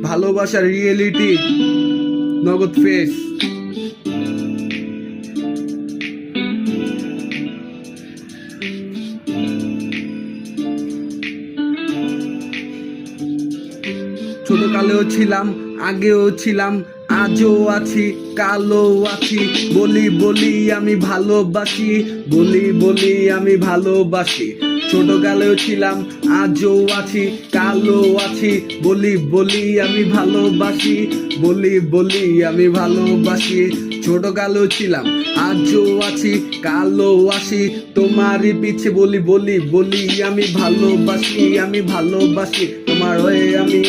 ভালোবাসার রিয়েলিটি নগদ ফেস। ছোটকালেও ছিলাম, আগেও ছিলাম, আজও আছি, কালো আছি। বলি বলি আমি ভালোবাসি, বলি বলি আমি ভালোবাসি। ছোটকালেও ছিলাম, আজও আছি, কালো আছি। বলি বলি আমি ভালোবাসি, বলি বলি আমি ভালোবাসি। ছোটকালেও ছিলাম, আজও আছি, কালো আছি। তোমারই পিছে বলি বলি বলি আমি ভালোবাসি, আমি ভালোবাসি। তোমার হয়ে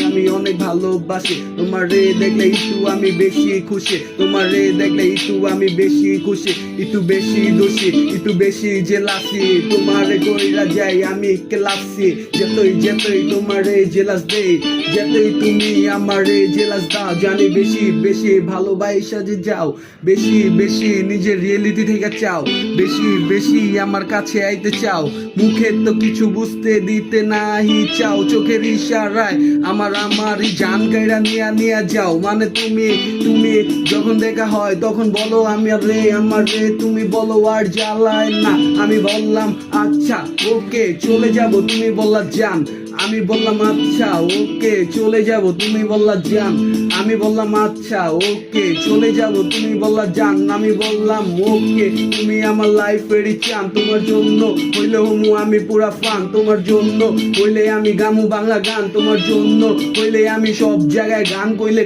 আমি অনেক ভালোবাসি। তোমার রে দেখলে একটু আমি বেশি খুশি, তোমার রে দেখলে একটু আমি বেশি খুশি। একটু বেশি দোষী, একটু বেশি জেলাসি। তোমার কইরা যাই আমি ক্লাসি, যতই যতই তোমার জেলাস দেই, যতই তুমি আমার জেলাস দাও। জানি বেশি বেশি ভালোবাসা যে যাও, বেশি বেশি নিজের রিয়েলিটি থেকে চাও, বেশি বেশি আমার কাছে আইতে চাও। মুখে তো কিছু বুঝতে দিতে নাহি চাও, চোখের ইশারায় আমারই জান গাইরা নিয়া যাও। মানে তুমি তুমি যখন দেখা হয় তখন বলো আমার রে, তুমি বলো আর জ্বালায় না। আমি বললাম আচ্ছা ওকে চলে যাব, তুমি বললা যান। আমি বললাম আচ্ছা ওকে চলে যাব, তুমি বললা যান। আমি বললাম আচ্ছা ওকে চলে যাব, তুমি বললা যান। আমি বললাম ওকে তুমি আমার লাইফেরই চান। তোমার জন্য হইলে হমু আমি পুরা ফান, তোমার জন্য হইলে আমি গামু বাংলা গান, তোমার জন্য হইলে আমি সব জায়গায় গান কইলে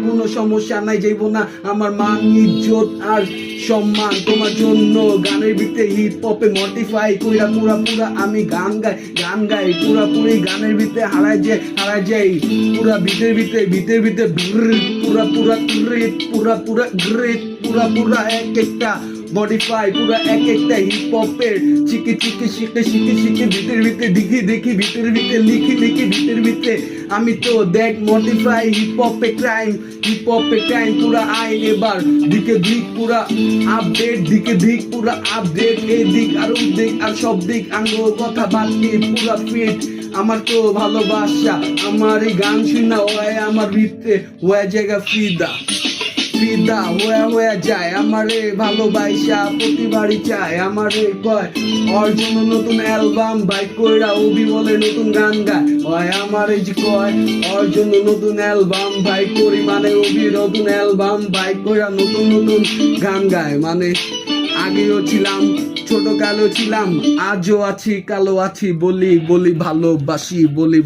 কোনো সমস্যা নাই, যাইব না আমার মান ইজ্জত আর সম্মান। তোমার জন্য গানের ভিতরে হিপ হপে মডিফাই কইরা পুরা পুরা আমি গান গাই পুরাপুরি গানের ভিতরে হারায় যাই পুরা ভিতরে পুরা পুরা পুরা এক একটা মডিফাই, পুরা এক একটা হিপ হপের শিখে ভিতরে দেখি ভিতরে লিখি আমি তো দেখ মডিফাই হিপ হপে ক্রাইম পুরা আইন এবার দিকে পুরা আপডেট পুরা আপডেট এই দিক আর ওই দিক আর সব দিক আঙ্গ কথা বাকি পুরা ফিট। আমার তো ভালোবাসা আমার এই গান শুনা হয় আমার ভিতরে হয়ে জায়গা ফিদা হয়ে যায়। আমারে ভালোবাসা প্রতিবারই চায়, আমারে কয় ওর জন্য নতুন অ্যালবাম বাইক কইরা অভি বলে নতুন গান গায়। হয় আমারে যে কয় ওর জন্য নতুন অ্যালবাম বাইক করি, মানে অভি নতুন অ্যালবাম বাইক কইরা নতুন গান গায়। মানে আগেও ছিলাম, ছোটকালেও ছিলাম, আজও আছি, কালো আছি। বলি বলি ভালোবাসি, বলি